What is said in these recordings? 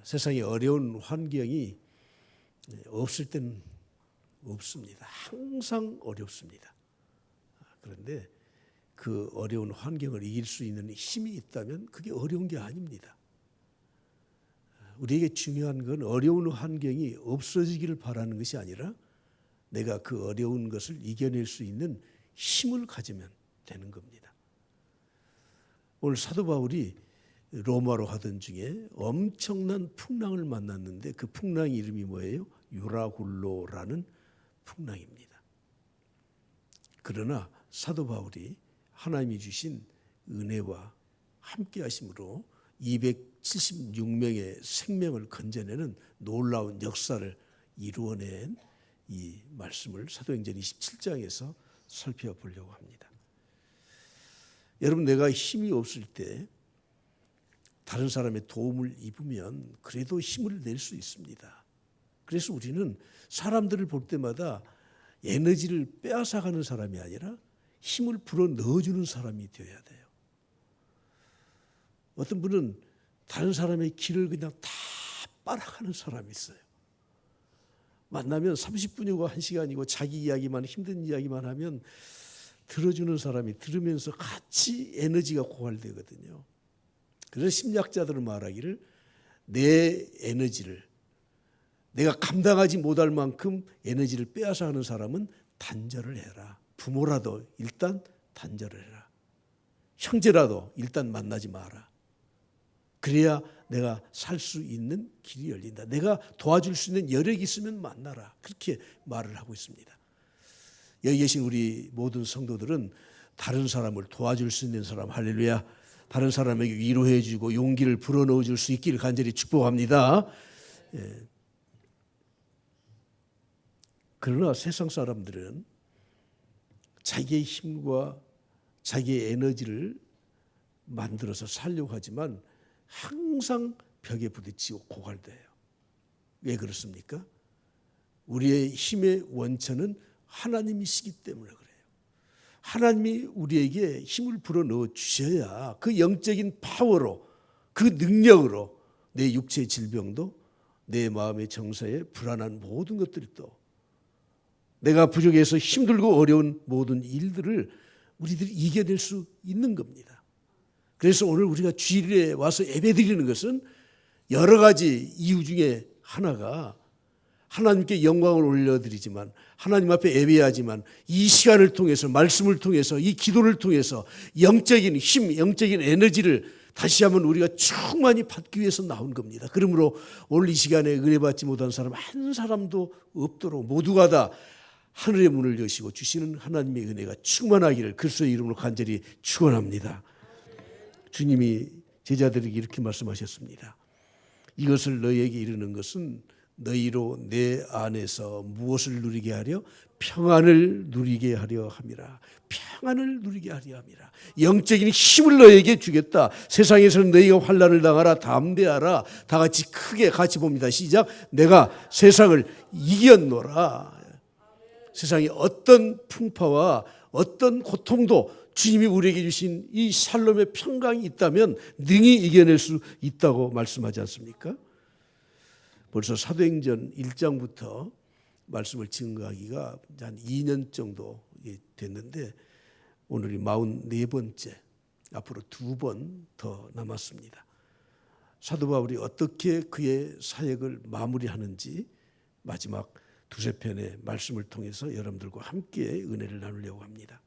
세상에 어려운 환경이 없을 때는 없습니다. 항상 어렵습니다. 그런데 그 어려운 환경을 이길 수 있는 힘이 있다면 그게 어려운 게 아닙니다. 우리에게 중요한 건 어려운 환경이 없어지기를 바라는 것이 아니라 내가 그 어려운 것을 이겨낼 수 있는 힘을 가지면 되는 겁니다. 오늘 사도 바울이 로마로 하던 중에 엄청난 풍랑을 만났는데 그 풍랑 이름이 뭐예요? 유라굴로라는 풍랑입니다. 그러나 사도 바울이 하나님이 주신 은혜와 함께 하심으로 276명의 생명을 건져내는 놀라운 역사를 이루어낸 이 말씀을 사도행전 27장에서 살펴보려고 합니다. 여러분, 내가 힘이 없을 때 다른 사람의 도움을 입으면 그래도 힘을 낼 수 있습니다. 그래서 우리는 사람들을 볼 때마다 에너지를 빼앗아가는 사람이 아니라 힘을 불어 넣어주는 사람이 되어야 돼요. 어떤 분은 다른 사람의 길을 그냥 다 빨아가는 사람이 있어요. 만나면 30분이고 1시간이고 자기 이야기만, 힘든 이야기만 하면 들어주는 사람이 들으면서 같이 에너지가 고갈되거든요. 그래서 심리학자들은 말하기를 내 에너지를 내가 감당하지 못할 만큼 에너지를 빼앗아가는 사람은 단절을 해라. 부모라도 일단 단절을 해라. 형제라도 일단 만나지 마라. 그래야 내가 살 수 있는 길이 열린다. 내가 도와줄 수 있는 여력이 있으면 만나라. 그렇게 말을 하고 있습니다. 여기 계신 우리 모든 성도들은 다른 사람을 도와줄 수 있는 사람, 할렐루야. 다른 사람에게 위로해 주고 용기를 불어넣어 줄 수 있기를 간절히 축복합니다. 예. 그러나 세상 사람들은 자기의 힘과 자기의 에너지를 만들어서 살려고 하지만 항상 벽에 부딪히고 고갈돼요. 왜 그렇습니까? 우리의 힘의 원천은 하나님이시기 때문에 그래요. 하나님이 우리에게 힘을 불어넣어 주셔야 그 영적인 파워로, 그 능력으로 내 육체의 질병도, 내 마음의 정서에 불안한 모든 것들이 또 내가 부족해서 힘들고 어려운 모든 일들을 우리들이 이겨낼 수 있는 겁니다. 그래서 오늘 우리가 주일에 와서 예배드리는 것은 여러 가지 이유 중에 하나가 하나님께 영광을 올려드리지만, 하나님 앞에 예배하지만, 이 시간을 통해서, 말씀을 통해서, 이 기도를 통해서 영적인 힘, 영적인 에너지를 다시 한번 우리가 충만히 받기 위해서 나온 겁니다. 그러므로 오늘 이 시간에 은혜 받지 못한 사람 한 사람도 없도록 모두가 다 하늘의 문을 여시고 주시는 하나님의 은혜가 충만하기를 그리스도의 이름으로 간절히 축원합니다. 주님이 제자들에게 이렇게 말씀하셨습니다. 이것을 너희에게 이르는 것은 너희로 내 안에서 무엇을 누리게 하려? 평안을 누리게 하려 함이라. 평안을 누리게 하려 함이라. 영적인 힘을 너희에게 주겠다. 세상에서는 너희가 환난을 당하라. 담대하라. 다 같이 크게 같이 봅니다. 시작. 내가 세상을 이겼노라. 세상에 어떤 풍파와 어떤 고통도 주님이 우리에게 주신 이 샬롬의 평강이 있다면 능히 이겨낼 수 있다고 말씀하지 않습니까? 벌써 사도행전 1장부터 말씀을 증거하기가 한 2년 정도 됐는데 오늘이 44번째, 앞으로 2번 더 남았습니다. 사도 바울이 어떻게 그의 사역을 마무리하는지 마지막 두세 편의 말씀을 통해서 여러분들과 함께 은혜를 나누려고 합니다.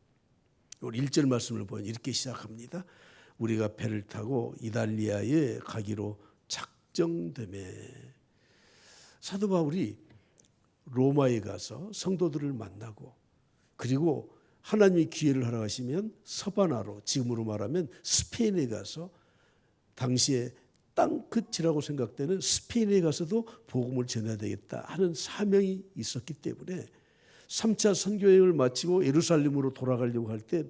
오늘 1절 말씀을 보면 이렇게 시작합니다. 우리가 배를 타고 이달리아에 가기로 작정되매. 사도 바울이 로마에 가서 성도들을 만나고, 그리고 하나님이 기회를 허락하시면 서바나로, 지금으로 말하면 스페인에 가서 당시에 땅끝이라고 생각되는 스페인에 가서도 복음을 전해야 되겠다 하는 사명이 있었기 때문에 3차 선교여행을 마치고 예루살렘으로 돌아가려고 할 때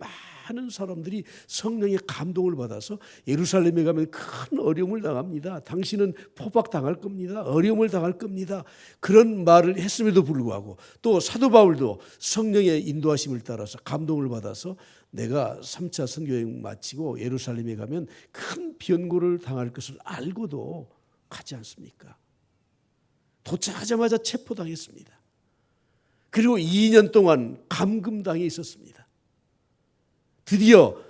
많은 사람들이 성령의 감동을 받아서 예루살렘에 가면 큰 어려움을 당합니다. 당신은 포박당할 겁니다. 어려움을 당할 겁니다. 그런 말을 했음에도 불구하고 또 사도 바울도 성령의 인도하심을 따라서 감동을 받아서 내가 3차 선교여행 마치고 예루살렘에 가면 큰 변고를 당할 것을 알고도 가지 않습니까? 도착하자마자 체포당했습니다. 그리고 2년 동안 감금당해 있었습니다. 드디어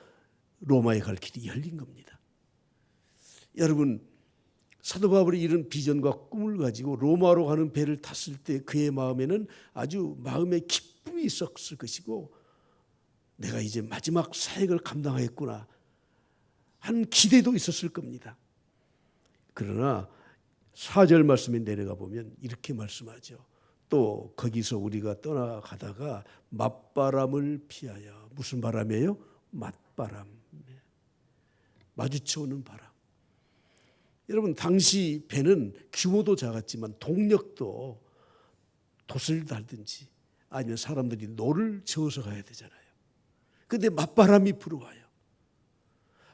로마에 갈 길이 열린 겁니다. 여러분, 사도 바울이 이런 비전과 꿈을 가지고 로마로 가는 배를 탔을 때 그의 마음에는 아주 마음의 기쁨이 있었을 것이고, 내가 이제 마지막 사역을 감당하겠구나 하는 기대도 있었을 겁니다. 그러나 4절 말씀에 내려가 보면 이렇게 말씀하죠. 또 거기서 우리가 떠나가다가 맞바람을 피하여, 무슨 바람이에요? 맞바람, 마주쳐오는 바람. 여러분, 당시 배는 규모도 작았지만 동력도 돛을 달든지 아니면 사람들이 노를 저어서 가야 되잖아요. 그런데 맞바람이 불어와요.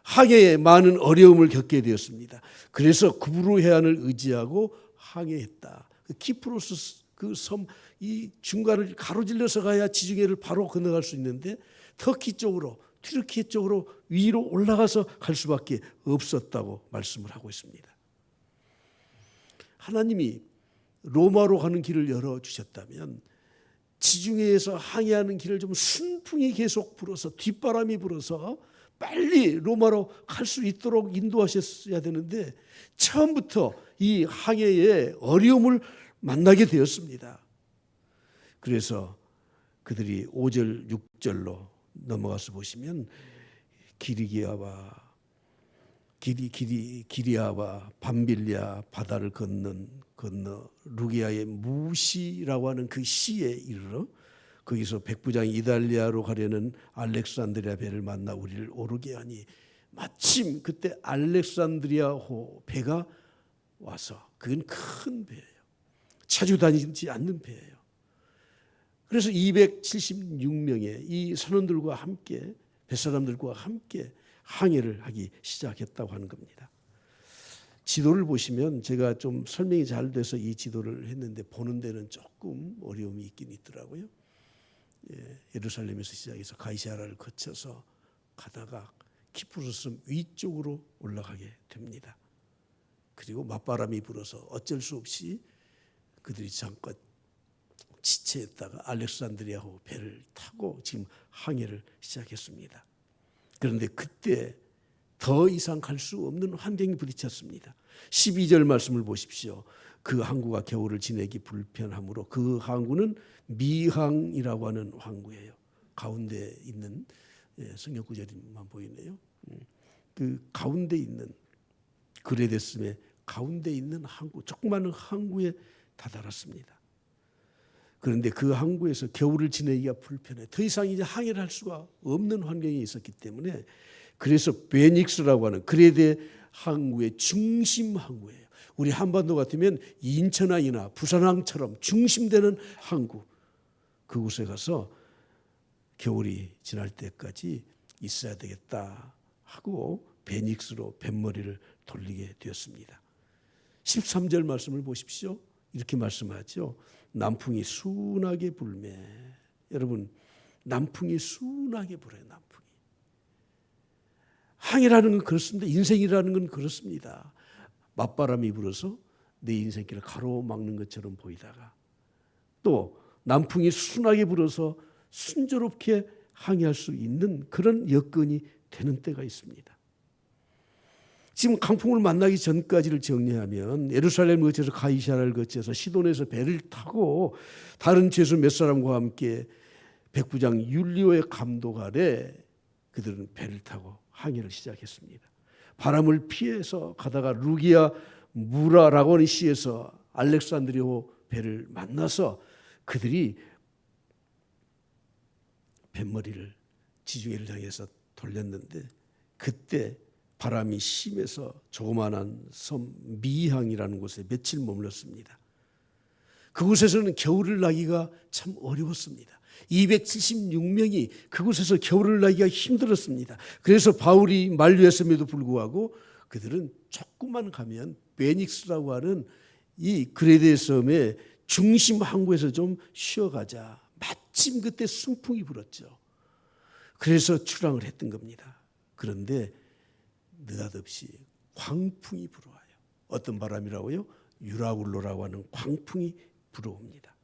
항해에 많은 어려움을 겪게 되었습니다. 그래서 구브로 해안을 의지하고 항해했다. 키프로스 그 섬 이 중간을 가로질러서 가야 지중해를 바로 건너갈 수 있는데 터키 쪽으로, 튀르키예 쪽으로 위로 올라가서 갈 수밖에 없었다고 말씀을 하고 있습니다. 하나님이 로마로 가는 길을 열어주셨다면 지중해에서 항해하는 길을 좀 순풍이 계속 불어서, 뒷바람이 불어서 빨리 로마로 갈 수 있도록 인도하셨어야 되는데 처음부터 이 항해에 어려움을 만나게 되었습니다. 그래서 그들이 5절 6절로 넘어가서 보시면 기리아와 밤빌리아 바다를 건너 루기아의 무시라고 하는 그 시에 이르러 거기서 백부장 이달리아로 가려는 알렉산드리아 배를 만나 우리를 오르게 하니, 마침 그때 알렉산드리아호 배가 와서, 그건 큰 배예요. 자주 다니지 않는 배예요. 그래서 276명의 이 선원들과 함께, 뱃사람들과 함께 항해를 하기 시작했다고 하는 겁니다. 지도를 보시면, 제가 좀 설명이 잘 돼서 이 지도를 했는데 보는 데는 조금 어려움이 있긴 있더라고요. 예루살렘에서 시작해서 가이사라를 거쳐서 가다가 키프로스 위쪽으로 올라가게 됩니다. 그리고 맞바람이 불어서 어쩔 수 없이 그들이 잠깐 지체했다가 알렉산드리아호 배를 타고 지금 항해를 시작했습니다. 그런데 그때 더 이상 갈 수 없는 환경이 부딪혔습니다. 12절 말씀을 보십시오. 그 항구가 겨울을 지내기 불편하므로, 그 항구는 미항이라고 하는 항구예요. 가운데 있는, 성경 구절만 보이네요. 그 가운데 있는, 그레데스의 가운데 있는 항구, 조그마한 항구에 다다랐습니다. 그런데 그 항구에서 겨울을 지내기가 불편해. 더 이상 이제 항해를 할 수가 없는 환경에 있었기 때문에, 그래서 베닉스라고 하는 그레데 항구의 중심 항구예요. 우리 한반도 같으면 인천항이나 부산항처럼 중심되는 항구, 그곳에 가서 겨울이 지날 때까지 있어야 되겠다 하고 베닉스로 뱃머리를 돌리게 되었습니다. 13절 말씀을 보십시오. 이렇게 말씀하죠. 남풍이 순하게 불매. 여러분, 남풍이 순하게 불어요. 남풍이. 항해라는 건 그렇습니다. 인생이라는 건 그렇습니다. 맞바람이 불어서 내 인생길을 가로막는 것처럼 보이다가 또 남풍이 순하게 불어서 순조롭게 항해할 수 있는 그런 여건이 되는 때가 있습니다. 지금 강풍을 만나기 전까지를 정리하면 예루살렘을 거쳐서 가이사라를 거쳐서 시돈에서 배를 타고 다른 죄수 몇 사람과 함께 백부장 율리오의 감독 아래 그들은 배를 타고 항해를 시작했습니다. 바람을 피해서 가다가 루기아 무라라고 하는 시에서 알렉산드리아호 배를 만나서 그들이 뱃머리를 지중해를 향해서 돌렸는데, 그때 바람이 심해서 조그마한 섬 미항이라는 곳에 며칠 머물렀습니다. 그곳에서는 겨울을 나기가 참 어려웠습니다. 276명이 그곳에서 겨울을 나기가 힘들었습니다. 그래서 바울이 만류했음에도 불구하고 그들은 조금만 가면 베닉스라고 하는 이 그레데 섬의 중심 항구에서 좀 쉬어가자. 마침 그때 순풍이 불었죠. 그래서 출항을 했던 겁니다. 그런데 느닷없이 광풍이 불어와요. 어떤 바람이라고요? 유라굴로라고 하는 광풍이 불어옵니다.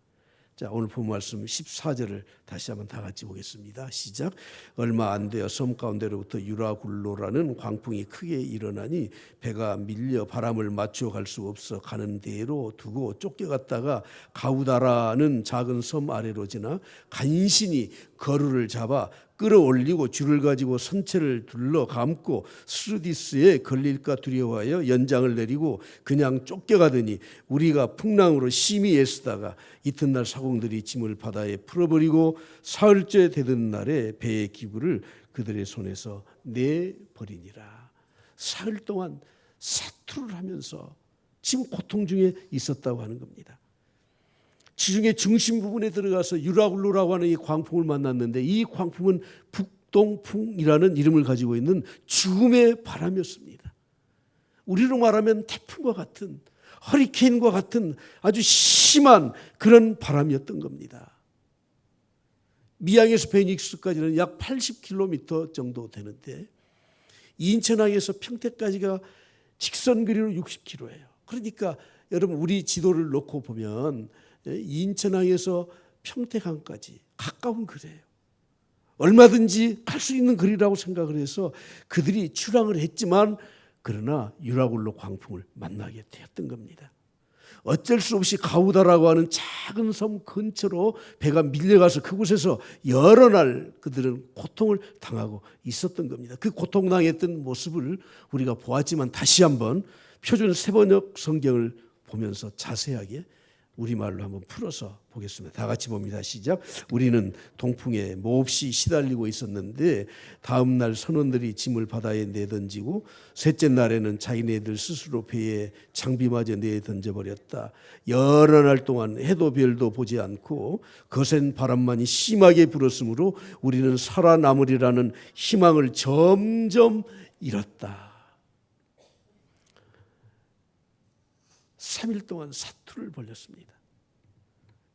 자, 오늘 본 말씀 14절을 다시 한번 다 같이 보겠습니다. 시작. 얼마 안 되어 섬 가운데로부터 유라굴로라는 광풍이 크게 일어나니 배가 밀려 바람을 맞추어 갈 수 없어 가는 대로 두고 쫓겨갔다가 가우다라는 작은 섬 아래로 지나 간신히 거루를 잡아 끌어올리고 줄을 가지고 선체를 둘러 감고 스루디스에 걸릴까 두려워하여 연장을 내리고 그냥 쫓겨가더니 우리가 풍랑으로 심히 애쓰다가 이튿날 사공들이 짐을 바다에 풀어버리고 사흘째 되던 날에 배의 기구를 그들의 손에서 내버리니라. 사흘 동안 사투를 하면서 지금 고통 중에 있었다고 하는 겁니다. 지중해 중심 부분에 들어가서 유라굴로라고 하는 이 광풍을 만났는데 이 광풍은 북동풍이라는 이름을 가지고 있는 죽음의 바람이었습니다. 우리로 말하면 태풍과 같은 허리케인과 같은 아주 심한 그런 바람이었던 겁니다. 미양에서 페닉스까지는 약 80km 정도 되는데 인천항에서 평택까지가 직선거리로 60km예요. 그러니까 여러분 우리 지도를 놓고 보면 인천항에서 평택항까지 가까운 거리예요. 얼마든지 갈 수 있는 거리라고 생각을 해서 그들이 출항을 했지만 그러나 유라굴로 광풍을 만나게 되었던 겁니다. 어쩔 수 없이 가우다라고 하는 작은 섬 근처로 배가 밀려가서 그곳에서 여러 날 그들은 고통을 당하고 있었던 겁니다. 그 고통당했던 모습을 우리가 보았지만 다시 한번 표준 세번역 성경을 보면서 자세하게 우리말로 한번 풀어서 보겠습니다. 다 같이 봅니다. 시작. 우리는 동풍에 몹시 시달리고 있었는데 다음 날 선원들이 짐을 바다에 내던지고 셋째 날에는 자기네들 스스로 배에 장비마저 내던져버렸다. 여러 날 동안 해도 별도 보지 않고 거센 바람만이 심하게 불었으므로 우리는 살아남으리라는 희망을 점점 잃었다. 3일 동안 사투를 벌였습니다.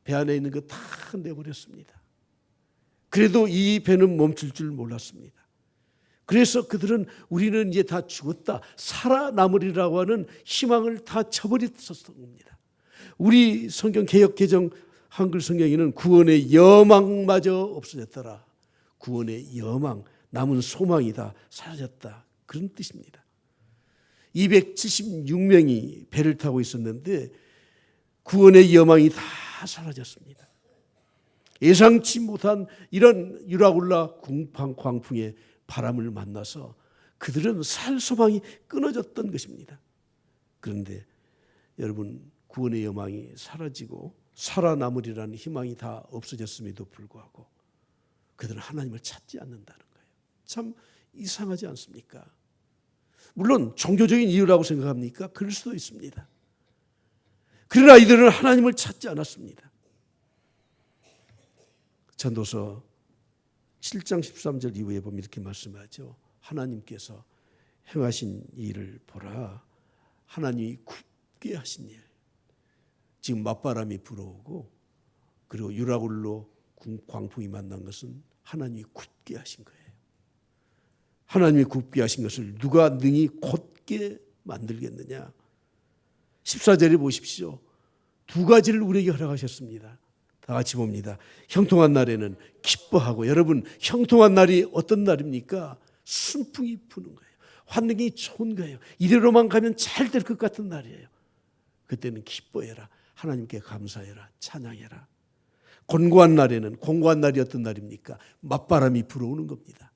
배 안에 있는 거 다 내버렸습니다. 그래도 이 배는 멈출 줄 몰랐습니다. 그래서 그들은 우리는 이제 다 죽었다, 살아남으리라고 하는 희망을 다 저버렸었던 겁니다. 우리 성경 개역 개정 한글 성경에는 구원의 여망마저 없어졌더라. 구원의 여망, 남은 소망이 다 사라졌다. 그런 뜻입니다. 276명이 배를 타고 있었는데 구원의 여망이 다 사라졌습니다. 예상치 못한 이런 유라굴라 광풍의 바람을 만나서 그들은 살 소망이 끊어졌던 것입니다. 그런데 여러분 구원의 여망이 사라지고 살아남으리라는 희망이 다 없어졌음에도 불구하고 그들은 하나님을 찾지 않는다는 거예요. 참 이상하지 않습니까? 물론 종교적인 이유라고 생각합니까? 그럴 수도 있습니다. 그러나 이들은 하나님을 찾지 않았습니다. 전도서 7장 13절 이후에 보면 이렇게 말씀하죠. 하나님께서 행하신 일을 보라. 하나님이 굽게 하신 일. 지금 맞바람이 불어오고 그리고 유라굴로 광풍이 만난 것은 하나님이 굽게 하신 거예요. 하나님이 굽게 하신 것을 누가 능히 곧게 만들겠느냐. 14절에 보십시오. 두 가지를 우리에게 허락하셨습니다. 다 같이 봅니다. 형통한 날에는 기뻐하고, 여러분 형통한 날이 어떤 날입니까? 순풍이 부는 거예요. 환경이 좋은 거예요. 이대로만 가면 잘 될 것 같은 날이에요. 그때는 기뻐해라. 하나님께 감사해라. 찬양해라. 곤고한 날에는, 공고한 날이 어떤 날입니까? 맞바람이 불어오는 겁니다.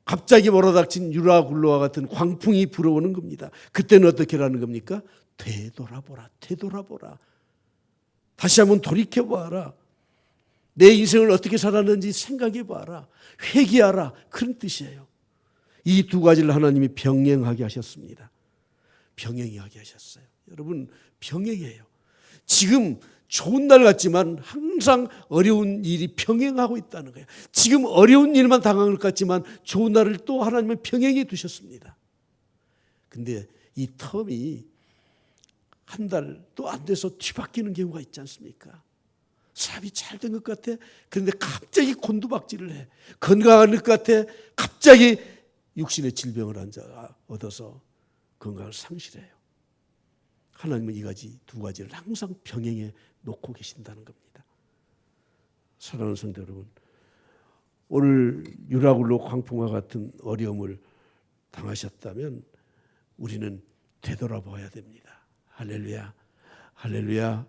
갑자기 몰아닥친 유라굴로와 같은 광풍이 불어오는 겁니다. 그때는 어떻게 하는 겁니까? 되돌아보라. 되돌아보라. 다시 한번 돌이켜봐라. 내 인생을 어떻게 살았는지 생각해봐라. 회개하라. 그런 뜻이에요. 이 두 가지를 하나님이 병행하게 하셨습니다. 병행하게 하셨어요. 여러분 병행해요. 지금 좋은 날 같지만 항상 어려운 일이 병행하고 있다는 거예요. 지금 어려운 일만 당한 것 같지만 좋은 날을 또 하나님은 병행해 두셨습니다. 근데 이 텀이 한 달도 안 돼서 뒤바뀌는 경우가 있지 않습니까? 사람이 잘 된 것 같아. 그런데 갑자기 곤두박질을 해. 건강한 것 같아. 갑자기 육신의 질병을 얻어서 건강을 상실해요. 하나님은 이 가지 두 가지를 항상 병행해 놓고 계신다는 겁니다. 사랑하는 성도 여러분, 오늘 유라굴로 광풍과 같은 어려움을 당하셨다면 우리는 되돌아봐야 됩니다. 할렐루야, 할렐루야.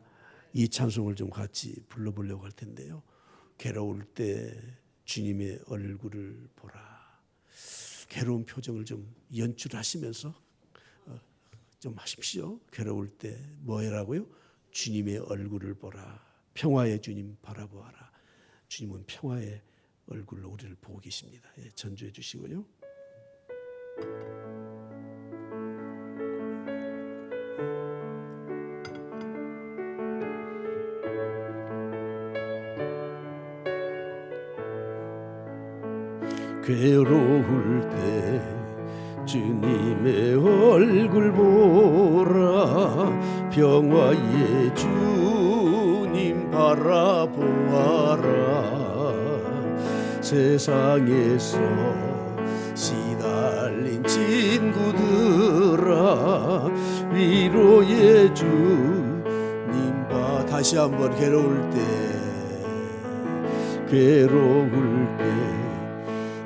이 찬송을 좀 같이 불러보려고 할 텐데요. 괴로울 때 주님의 얼굴을 보라. 괴로운 표정을 좀 연출하시면서 좀 하십시오. 괴로울 때 뭐 해라고요? 주님의 얼굴을 보라. 평화의 주님 바라보아라. 주님은 평화의 얼굴로 우리를 보고 계십니다. 예, 전주해 주시고요. 괴로울 때 주님의 얼굴 보라. 평화의 주님 바라보아라. 세상에서 시달린 친구들아, 위로의 주님 봐. 다시 한번 괴로울 때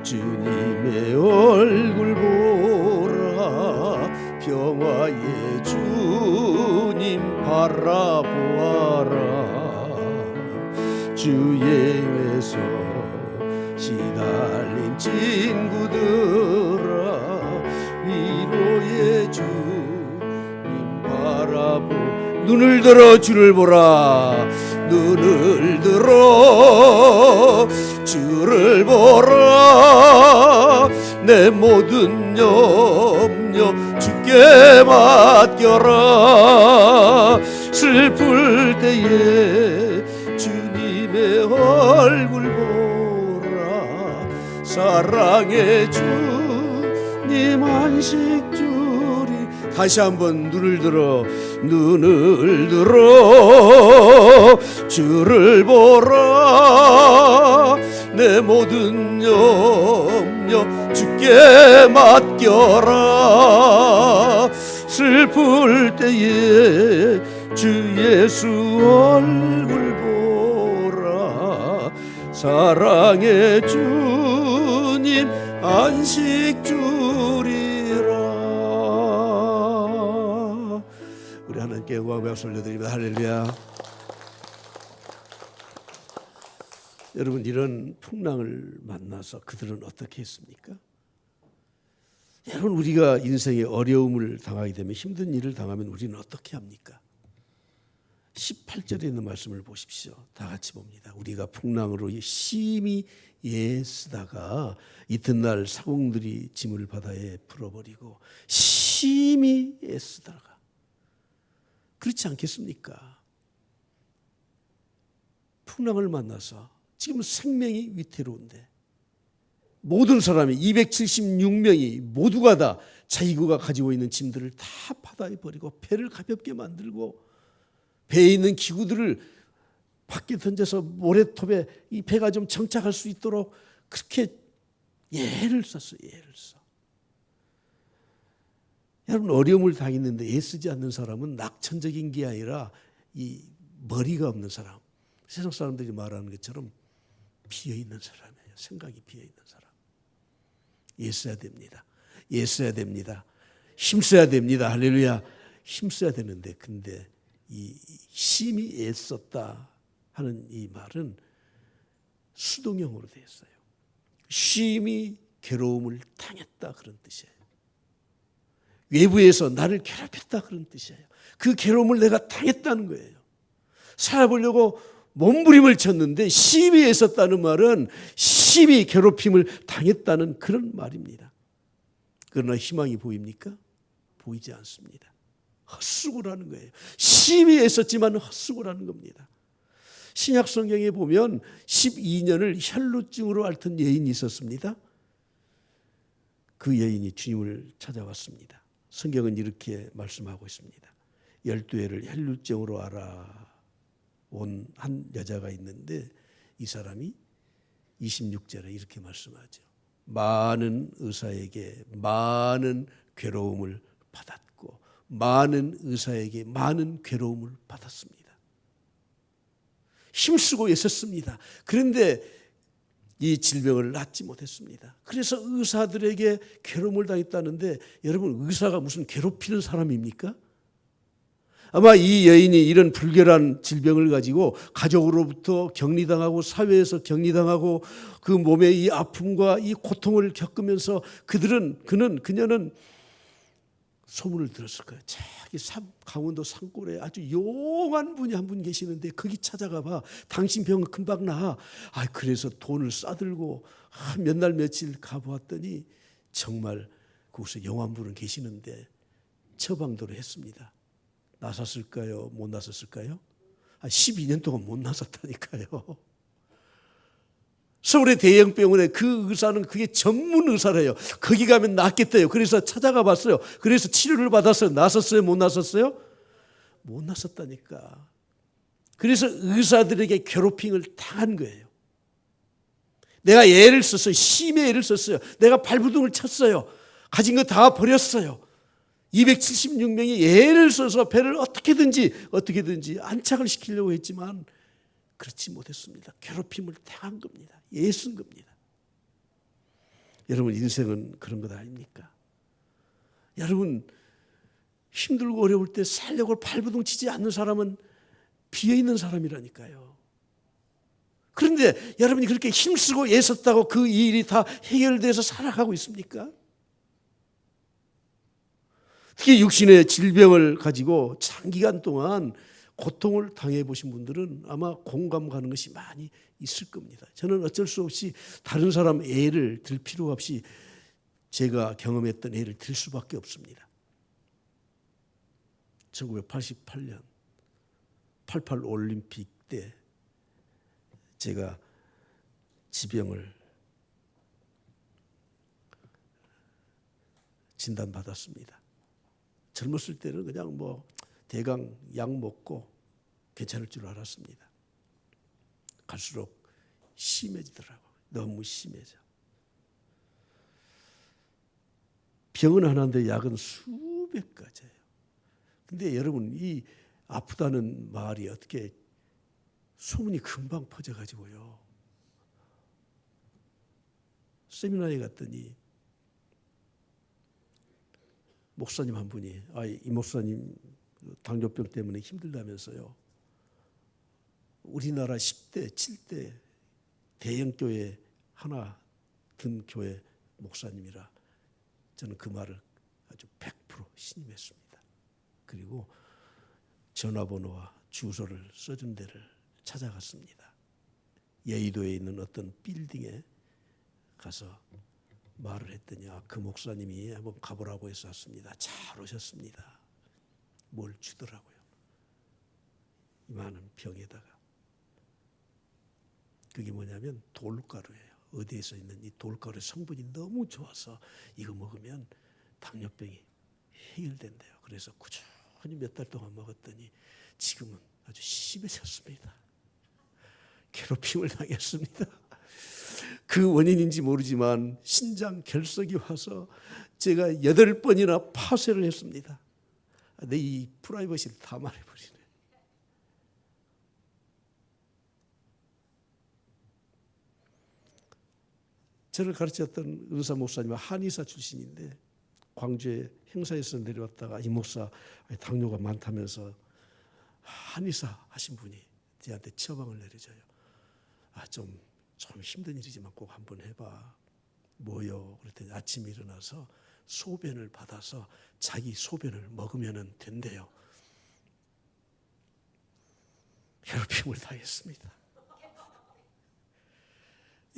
주님의 얼굴 보라. 평화의 주님 바라보아라. 주행에서 시달린 친구들아, 위로의 주님 바라보. 눈을 들어 주를 보라. 눈을 들어 주를 보라. 내 모든 염려 주께 맡겨라. 슬플 때에 주님의 얼굴 보라. 사랑의 주님 안식 주리. 다시 한번 눈을 들어 주를 보라. 내 모든 염려 주께 맡겨라. 슬플 때에 주 예수 얼굴 보라. 사랑의 주님 안식 주리라. 우리 하나님께 영광과 박수 올려드립니다. 할렐루야. 여러분, 이런 풍랑을 만나서 그들은 어떻게 했습니까? 여러분, 우리가 인생의 어려움을 당하게 되면, 힘든 일을 당하면 우리는 어떻게 합니까? 18절에 있는 말씀을 보십시오. 다 같이 봅니다. 우리가 풍랑으로 심히 애쓰다가 이튿날 사공들이 짐을 바다에 풀어버리고 심히 애쓰다가. 그렇지 않겠습니까? 풍랑을 만나서 지금 생명이 위태로운데 모든 사람이 276명이 모두가 다 자기가 가지고 있는 짐들을 다 바다에 버리고 배를 가볍게 만들고 배에 있는 기구들을 밖에 던져서 모래톱에 이 배가 좀 정착할 수 있도록 그렇게 애를 썼어요. 애를 써. 여러분, 어려움을 당했는데 애쓰지 않는 사람은 낙천적인 게 아니라 이 머리가 없는 사람, 세상 사람들이 말하는 것처럼 비어있는 사람이에요. 생각이 비어있는 사람. 애써야 됩니다. 애써야 됩니다. 힘써야 됩니다. 할렐루야. 힘써야 되는데, 근데 이 심히 애썼다 하는 이 말은 수동형으로 되어 있어요. 심히 괴로움을 당했다 그런 뜻이에요. 외부에서 나를 괴롭혔다 그런 뜻이에요. 그 괴로움을 내가 당했다는 거예요. 살아보려고 몸부림을 쳤는데 심히 애썼다는 말은 심히 괴롭힘을 당했다는 그런 말입니다. 그러나 희망이 보입니까? 보이지 않습니다. 헛수고라는 거예요. 심히 애썼지만 헛수고라는 겁니다. 신약 성경에 보면 12년을 혈루증으로 앓던 여인이 있었습니다. 그 여인이 주님을 찾아왔습니다. 성경은 이렇게 말씀하고 있습니다. 12회를 혈루증으로 온 한 여자가 있는데 이 사람이 26절에 이렇게 말씀하죠. 많은 의사에게 많은 괴로움을 받았고 많은 의사에게 많은 괴로움을 받았습니다. 힘쓰고 애썼습니다. 그런데 이 질병을 낫지 못했습니다. 그래서 의사들에게 괴로움을 당했다는데 여러분, 의사가 무슨 괴롭히는 사람입니까? 아마 이 여인이 이런 불결한 질병을 가지고 가족으로부터 격리당하고 사회에서 격리당하고 그 몸의 이 아픔과 이 고통을 겪으면서 그녀는 소문을 들었을 거예요. 저기 강원도 산골에 아주 용한 분이 한 분 계시는데 거기 찾아가 봐. 당신 병은 금방 나아. 그래서 돈을 싸들고 몇 날 며칠 가보았더니 정말 거기서 용한 분은 계시는데 처방도를 했습니다. 나섰을까요? 못 나섰을까요? 12년 동안 못 나섰다니까요. 서울의 대형병원에 그 의사는 그게 전문 의사래요. 거기 가면 낫겠대요. 그래서 찾아가 봤어요. 그래서 치료를 받았어요. 나섰어요? 못 나섰어요? 못 나섰다니까. 그래서 의사들에게 괴롭힘을 당한 거예요. 내가 애를 썼어요. 심의 애를 썼어요. 내가 발부둥을 쳤어요. 가진 거 다 버렸어요. 276명이 애를 써서 배를 어떻게든지 안착을 시키려고 했지만 그렇지 못했습니다. 괴롭힘을 당한 겁니다. 애쓴 겁니다. 여러분, 인생은 그런 것 아닙니까? 여러분, 힘들고 어려울 때 살려고 발버둥 치지 않는 사람은 비어있는 사람이라니까요. 그런데 여러분이 그렇게 힘쓰고 애썼다고 그 일이 다 해결돼서 살아가고 있습니까? 특히 육신의 질병을 가지고 장기간 동안 고통을 당해보신 분들은 아마 공감 가는 것이 많이 있을 겁니다. 저는 어쩔 수 없이 다른 사람 애를 들 필요가 없이 제가 경험했던 애를 들 수밖에 없습니다. 1988년 88 올림픽 때 제가 지병을 진단받았습니다. 젊었을 때는 그냥 대강 약 먹고 괜찮을 줄 알았습니다. 갈수록 심해지더라고요. 너무 심해져. 병은 하나인데 약은 수백 가지예요. 근데 여러분, 이 아프다는 말이 어떻게 소문이 금방 퍼져가지고요. 세미나에 갔더니 목사님 한 분이 이 목사님 당뇨병 때문에 힘들다면서요. 우리나라 10대, 7대 대형교회 하나 든 교회 목사님이라 저는 그 말을 아주 100% 신임했습니다. 그리고 전화번호와 주소를 써준 데를 찾아갔습니다. 여의도에 있는 어떤 빌딩에 가서 말을 했더니 그 목사님이 한번 가보라고 해서 왔습니다. 잘 오셨습니다. 뭘 주더라고요. 이 많은 병에다가. 그게 뭐냐면 돌가루예요. 어디에서 있는 이 돌가루 성분이 너무 좋아서 이거 먹으면 당뇨병이 해결된대요. 그래서 꾸준히 몇 달 동안 먹었더니 지금은 아주 심해졌습니다. 괴롭힘을 당했습니다. 그 원인인지 모르지만 신장 결석이 와서 제가 8번이나 파쇄를 했습니다. 내 이 프라이버시를 다 말해버리네. 저를 가르쳤던 의사 목사님은 한의사 출신인데 광주에 행사에서 내려왔다가 이 목사 당뇨가 많다면서 한의사 하신 분이 저한테 처방을 내려줘요. 좀 힘든 일이지만 꼭 한번 해봐. 뭐요? 그랬더니 아침에 일어나서 소변을 받아서 자기 소변을 먹으면 된대요. 괴롭힘을 당했습니다.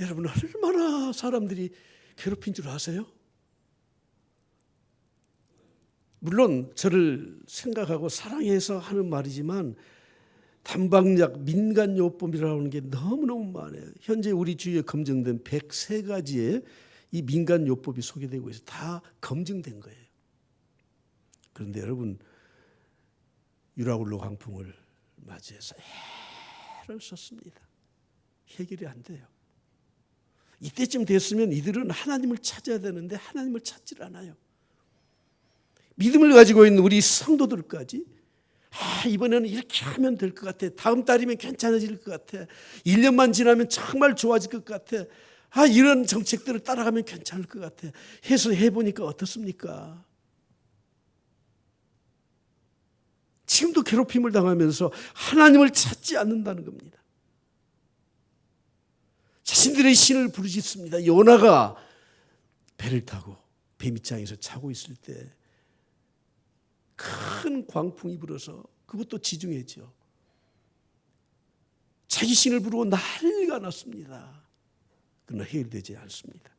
여러분, 얼마나 사람들이 괴롭힌 줄 아세요? 물론 저를 생각하고 사랑해서 하는 말이지만 단방약 민간요법이라는 게 너무너무 많아요. 현재 우리 주위에 검증된 103가지의 이 민간요법이 소개되고 있어요. 다 검증된 거예요. 그런데 여러분, 유라굴로 광풍을 맞이해서 애를 썼습니다. 해결이 안 돼요. 이때쯤 됐으면 이들은 하나님을 찾아야 되는데 하나님을 찾질 않아요. 믿음을 가지고 있는 우리 성도들까지 이번에는 이렇게 하면 될 것 같아. 다음 달이면 괜찮아질 것 같아. 1년만 지나면 정말 좋아질 것 같아. 이런 정책들을 따라가면 괜찮을 것 같아. 해서 해보니까 어떻습니까? 지금도 괴롭힘을 당하면서 하나님을 찾지 않는다는 겁니다. 자신들의 신을 부르짖습니다. 요나가 배를 타고 배 밑장에서 자고 있을 때 큰 광풍이 불어서 그것도 지중해죠. 자기 신을 부르고 난리가 났습니다. 그러나 해결되지 않습니다.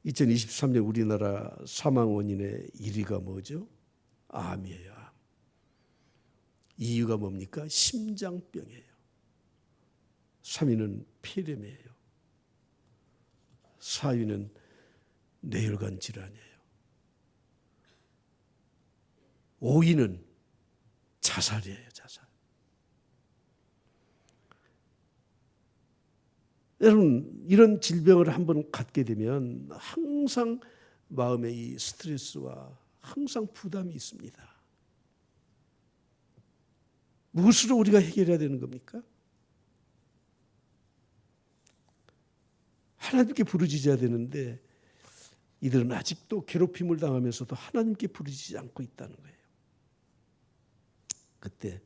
2023년 우리나라 사망 원인의 1위가 뭐죠? 암이에요. 암. 이유가 뭡니까? 심장병이에요. 3위는 폐렴이에요. 4위는 뇌혈관 질환이에요. 5위는 자살이에요. 자살. 여러분, 이런 질병을 한번 갖게 되면 항상 마음에 이 스트레스와 항상 부담이 있습니다. 무엇으로 우리가 해결해야 되는 겁니까? 하나님께 부르짖어야 되는데 이들은 아직도 괴롭힘을 당하면서도 하나님께 부르짖지 않고 있다는 거예요. 그때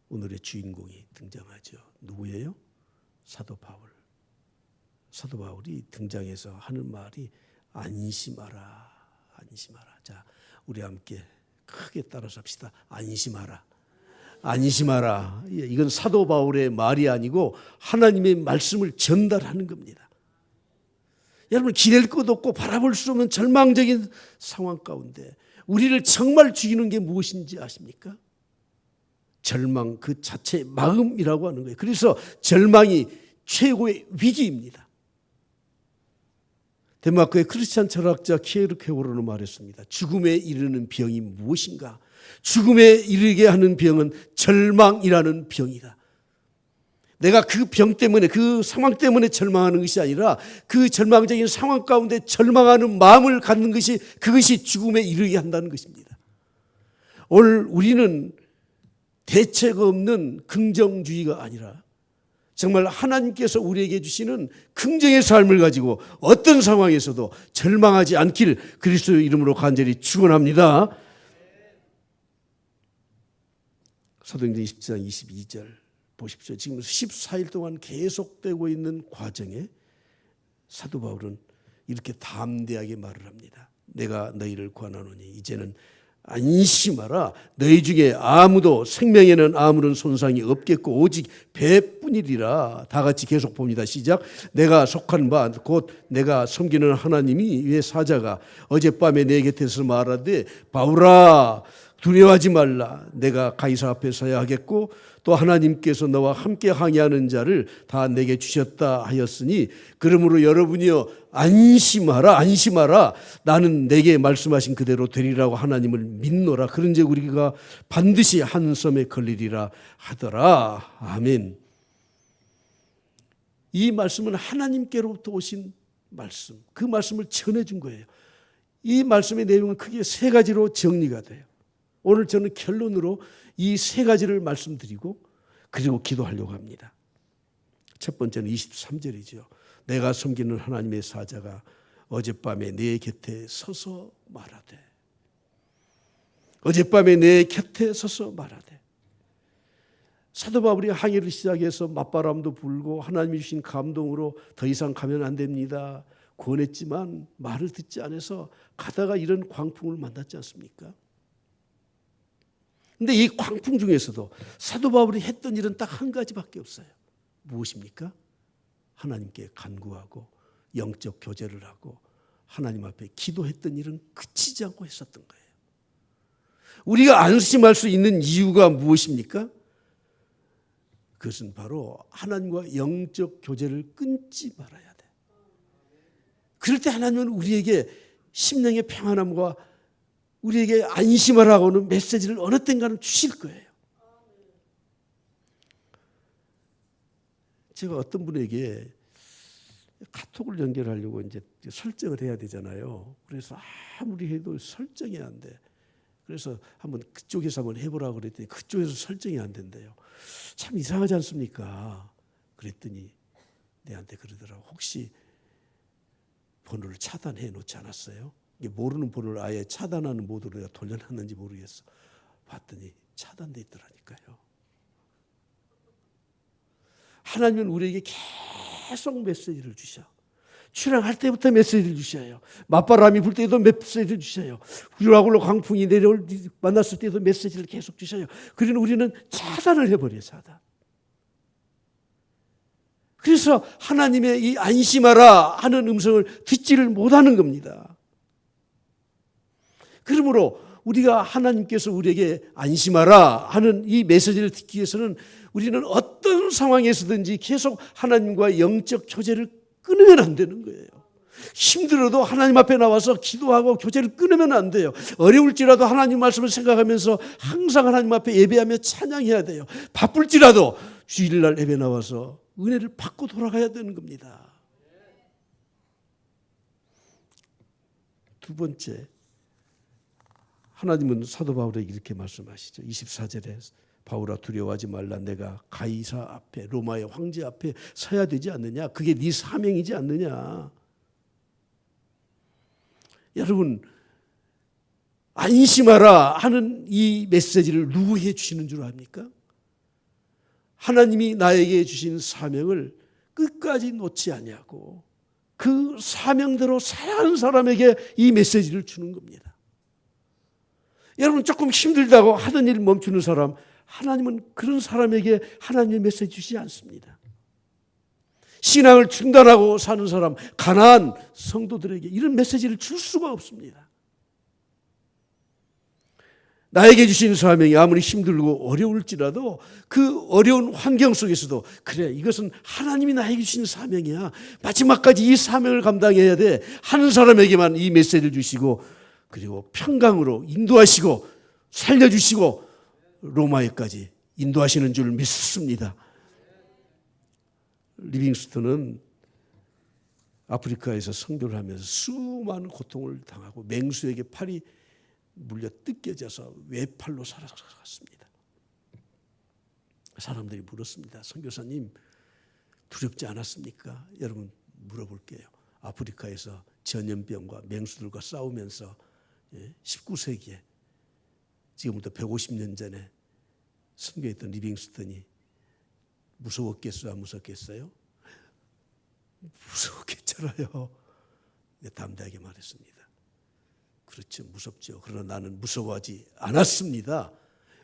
오늘의 주인공이 등장하죠. 누구예요? 사도 바울. 사도 바울이 등장해서 하는 말이 안심하라, 안심하라. 자, 우리 함께 크게 따라서 합시다. 안심하라, 안심하라. 이건 사도 바울의 말이 아니고 하나님의 말씀을 전달하는 겁니다. 여러분, 기댈 것 없고 바라볼 수 없는 절망적인 상황 가운데 우리를 정말 죽이는 게 무엇인지 아십니까? 절망 그 자체의 마음이라고 하는 거예요. 그래서 절망이 최고의 위기입니다. 덴마크의 크리스찬 철학자 키에르케고르는 말했습니다. 죽음에 이르는 병이 무엇인가? 죽음에 이르게 하는 병은 절망이라는 병이다. 내가 그 병 때문에, 그 상황 때문에 절망하는 것이 아니라 그 절망적인 상황 가운데 절망하는 마음을 갖는 것이, 그것이 죽음에 이르게 한다는 것입니다. 오늘 우리는 대책 없는 긍정주의가 아니라 정말 하나님께서 우리에게 주시는 긍정의 삶을 가지고 어떤 상황에서도 절망하지 않길 그리스도의 이름으로 간절히 축원합니다. 사도행전 20장 22절 보십시오. 지금 14일 동안 계속되고 있는 과정에 사도 바울은 이렇게 담대하게 말을 합니다. 내가 너희를 권하노니 이제는 안심하라. 너희 중에 아무도 생명에는 아무런 손상이 없겠고 오직 배뿐이리라. 다 같이 계속 봅니다. 시작. 내가 속한 바 곧 내가 섬기는 하나님이 왜 사자가 어젯밤에 내 곁에서 말하되 바울아 두려워하지 말라. 내가 가이사 앞에 서야 하겠고 또 하나님께서 너와 함께 항해하는 자를 다 내게 주셨다 하였으니 그러므로 여러분이여 안심하라, 안심하라. 나는 내게 말씀하신 그대로 되리라고 하나님을 믿노라. 그런즉 우리가 반드시 한 섬에 걸리리라 하더라. 아멘. 이 말씀은 하나님께로부터 오신 말씀, 그 말씀을 전해준 거예요. 이 말씀의 내용은 크게 세 가지로 정리가 돼요. 오늘 저는 결론으로 이 세 가지를 말씀드리고 그리고 기도하려고 합니다. 첫 번째는 23절이죠. 내가 섬기는 하나님의 사자가 어젯밤에 내 곁에 서서 말하되, 어젯밤에 내 곁에 서서 말하되. 사도 바울이 항해를 시작해서 맞바람도 불고 하나님이 주신 감동으로 더 이상 가면 안 됩니다 권했지만 말을 듣지 않아서 가다가 이런 광풍을 만났지 않습니까? 근데 이 광풍 중에서도 사도 바울이 했던 일은 딱 한 가지밖에 없어요. 무엇입니까? 하나님께 간구하고 영적 교제를 하고 하나님 앞에 기도했던 일은 그치지 않고 했었던 거예요. 우리가 안심할 수 있는 이유가 무엇입니까? 그것은 바로 하나님과 영적 교제를 끊지 말아야 돼. 그럴 때 하나님은 우리에게 심령의 평안함과 우리에게 안심하라고 하는 메시지를 어느 땐가는 주실 거예요. 제가 어떤 분에게 카톡을 연결하려고 이제 설정을 해야 되잖아요. 그래서 아무리 해도 설정이 안 돼. 그래서 한번 그쪽에서 한번 해보라고 그랬더니 그쪽에서 설정이 안 된대요. 참 이상하지 않습니까? 그랬더니 내한테 그러더라고. 혹시 번호를 차단해 놓지 않았어요? 이게 모르는 번호를 아예 차단하는 모드로 내가 돌려놨는지 모르겠어. 봤더니 차단돼 있더라니까요. 하나님은 우리에게 계속 메시지를 주셔. 출항할 때부터 메시지를 주셔요. 맞바람이 불 때도 메시지를 주셔요. 우라굴로 강풍이 내려올 만났을 때도 메시지를 계속 주셔요. 그러나 우리는 차단을 해버려요. 차단. 그래서 하나님의 이 안심하라 하는 음성을 듣지를 못하는 겁니다. 그러므로 우리가 하나님께서 우리에게 안심하라 하는 이 메시지를 듣기 위해서는 우리는 어떤 상황에서든지 계속 하나님과 영적 교제를 끊으면 안 되는 거예요. 힘들어도 하나님 앞에 나와서 기도하고 교제를 끊으면 안 돼요. 어려울지라도 하나님 말씀을 생각하면서 항상 하나님 앞에 예배하며 찬양해야 돼요. 바쁠지라도 주일날 예배 나와서 은혜를 받고 돌아가야 되는 겁니다. 두 번째, 하나님은 사도 바울에게 이렇게 말씀하시죠. 24절에 바울아 두려워하지 말라. 내가 가이사 앞에 로마의 황제 앞에 서야 되지 않느냐. 그게 네 사명이지 않느냐. 여러분 안심하라 하는 이 메시지를 누구에게 주시는 줄 압니까? 하나님이 나에게 주신 사명을 끝까지 놓지 아니하고 그 사명대로 살아가는 사람에게 이 메시지를 주는 겁니다. 여러분 조금 힘들다고 하던 일 멈추는 사람, 하나님은 그런 사람에게 하나님의 메시지 주시지 않습니다. 신앙을 중단하고 사는 사람, 가난한 성도들에게 이런 메시지를 줄 수가 없습니다. 나에게 주신 사명이 아무리 힘들고 어려울지라도 그 어려운 환경 속에서도 그래 이것은 하나님이 나에게 주신 사명이야. 마지막까지 이 사명을 감당해야 돼 하는 사람에게만 이 메시지를 주시고 그리고 평강으로 인도하시고 살려주시고 로마에까지 인도하시는 줄 믿습니다. 리빙스턴은 아프리카에서 선교를 하면서 수많은 고통을 당하고 맹수에게 팔이 물려 뜯겨져서 외팔로 살아갔습니다. 사람들이 물었습니다. 선교사님 두렵지 않았습니까? 여러분 물어볼게요. 아프리카에서 전염병과 맹수들과 싸우면서 19세기에 지금부터 150년 전에 선교했던 리빙스턴이 무서웠겠어요? 안 무섭겠어요? 무서웠겠잖아요. 담대하게 말했습니다. 그렇죠. 무섭죠. 그러나 나는 무서워하지 않았습니다.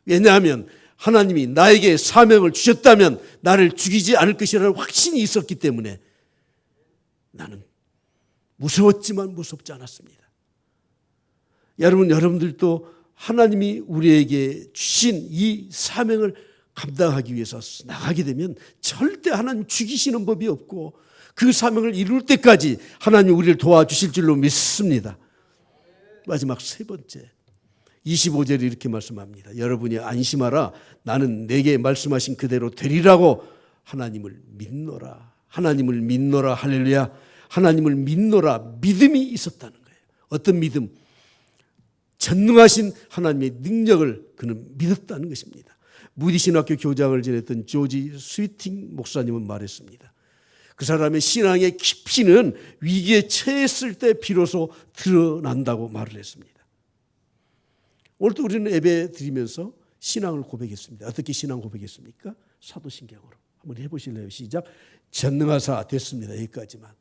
왜냐하면 하나님이 나에게 사명을 주셨다면 나를 죽이지 않을 것이라는 확신이 있었기 때문에 나는 무서웠지만 무섭지 않았습니다. 여러분들도 하나님이 우리에게 주신 이 사명을 감당하기 위해서 나가게 되면 절대 하나님 죽이시는 법이 없고 그 사명을 이룰 때까지 하나님 우리를 도와주실 줄로 믿습니다. 마지막 세 번째 25절에 이렇게 말씀합니다. 여러분이 안심하라. 나는 내게 말씀하신 그대로 되리라고 하나님을 믿노라. 하나님을 믿노라. 할렐루야. 하나님을 믿노라. 믿음이 있었다는 거예요. 어떤 믿음? 전능하신 하나님의 능력을 그는 믿었다는 것입니다. 무디신학교 교장을 지냈던 조지 스위팅 목사님은 말했습니다. 그 사람의 신앙의 깊이는 위기에 처했을 때 비로소 드러난다고 말을 했습니다. 오늘도 우리는 예배 드리면서 신앙을 고백했습니다. 어떻게 신앙 고백했습니까? 사도신경으로. 한번 해보실래요? 시작. 전능하사 됐습니다. 여기까지만.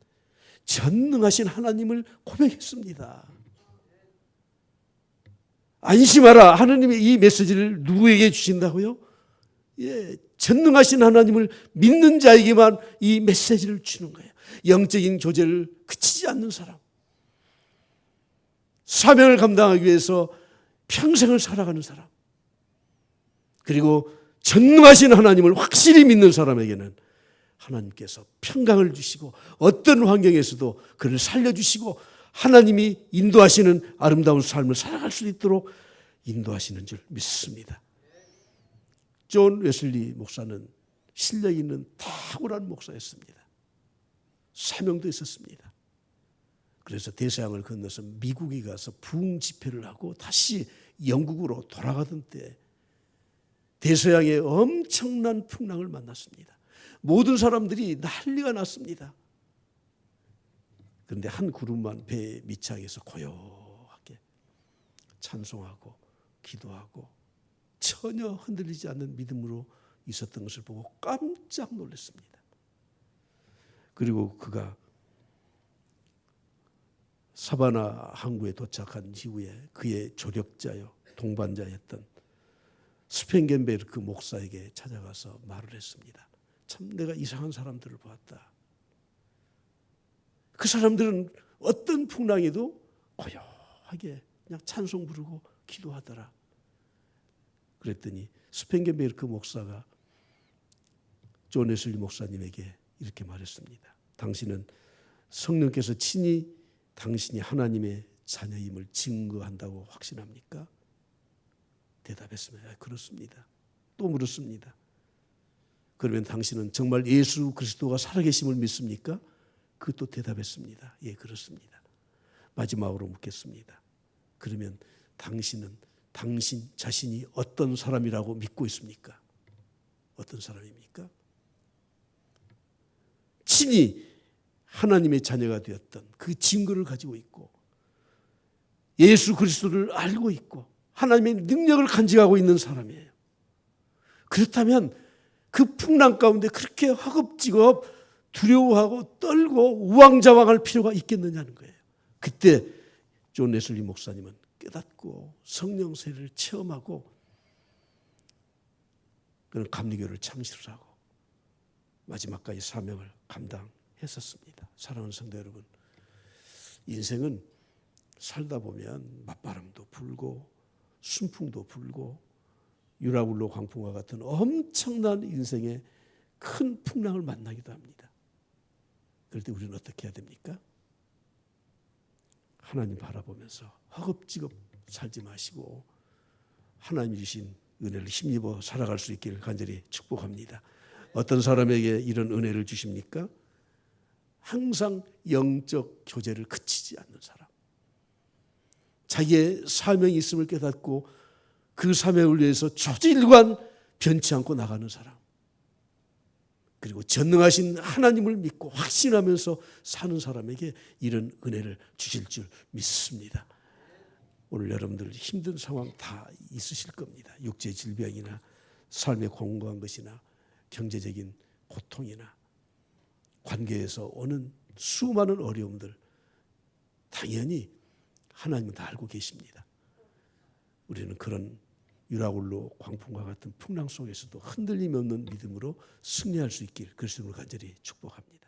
전능하신 하나님을 고백했습니다. 안심하라. 하나님의 이 메시지를 누구에게 주신다고요? 예, 전능하신 하나님을 믿는 자에게만 이 메시지를 주는 거예요. 영적인 교제를 그치지 않는 사람. 사명을 감당하기 위해서 평생을 살아가는 사람. 그리고 전능하신 하나님을 확실히 믿는 사람에게는 하나님께서 평강을 주시고 어떤 환경에서도 그를 살려주시고 하나님이 인도하시는 아름다운 삶을 살아갈 수 있도록 인도하시는 줄 믿습니다. 존 웨슬리 목사는 실력 있는 탁월한 목사였습니다. 사명도 있었습니다. 그래서 대서양을 건너서 미국에 가서 부흥 집회를 하고 다시 영국으로 돌아가던 때 대서양의 엄청난 풍랑을 만났습니다. 모든 사람들이 난리가 났습니다. 그런데 한 그룹만 배 밑창에서 고요하게 찬송하고 기도하고 전혀 흔들리지 않는 믿음으로 있었던 것을 보고 깜짝 놀랐습니다. 그리고 그가 사바나 항구에 도착한 이후에 그의 조력자요 동반자였던 스펜겐베르크 목사에게 찾아가서 말을 했습니다. 참 내가 이상한 사람들을 보았다. 그 사람들은 어떤 풍랑에도 고요하게 그냥 찬송 부르고 기도하더라. 그랬더니 스펜겐베르크 목사가 존 웨슬리 목사님에게 이렇게 말했습니다. 당신은 성령께서 친히 당신이 하나님의 자녀임을 증거한다고 확신합니까? 대답했습니다. 그렇습니다. 또 물었습니다. 그러면 당신은 정말 예수 그리스도가 살아계심을 믿습니까? 그것도 대답했습니다. 예, 그렇습니다. 마지막으로 묻겠습니다. 그러면 당신은 당신 자신이 어떤 사람이라고 믿고 있습니까? 어떤 사람입니까? 친히 하나님의 자녀가 되었던 그 증거를 가지고 있고 예수 그리스도를 알고 있고 하나님의 능력을 간직하고 있는 사람이에요. 그렇다면 그 풍랑 가운데 그렇게 허겁지겁 두려워하고 떨고 우왕좌왕할 필요가 있겠느냐는 거예요. 그때 존 웨슬리 목사님은 깨닫고 성령 세례를 체험하고 그런 감리교를 창시를 하고 마지막까지 사명을 감당했었습니다. 사랑하는 성도 여러분, 인생은 살다 보면 맞바람도 불고 순풍도 불고 유라굴로 광풍과 같은 엄청난 인생의 큰 풍랑을 만나기도 합니다. 그럴 때 우리는 어떻게 해야 됩니까? 하나님 바라보면서 허겁지겁 살지 마시고 하나님 주신 은혜를 힘입어 살아갈 수 있기를 간절히 축복합니다. 어떤 사람에게 이런 은혜를 주십니까? 항상 영적 교제를 그치지 않는 사람. 자기의 사명이 있음을 깨닫고 그 사명을 위해서 초질관 변치 않고 나가는 사람. 그리고 전능하신 하나님을 믿고 확신하면서 사는 사람에게 이런 은혜를 주실 줄 믿습니다. 오늘 여러분들 힘든 상황 다 있으실 겁니다. 육체 질병이나 삶에 공고한 것이나 경제적인 고통이나 관계에서 오는 수많은 어려움들 당연히 하나님은 다 알고 계십니다. 우리는 그런 유라굴로 광풍과 같은 풍랑 속에서도 흔들림 없는 믿음으로 승리할 수 있길 그리스도로 간절히 축복합니다.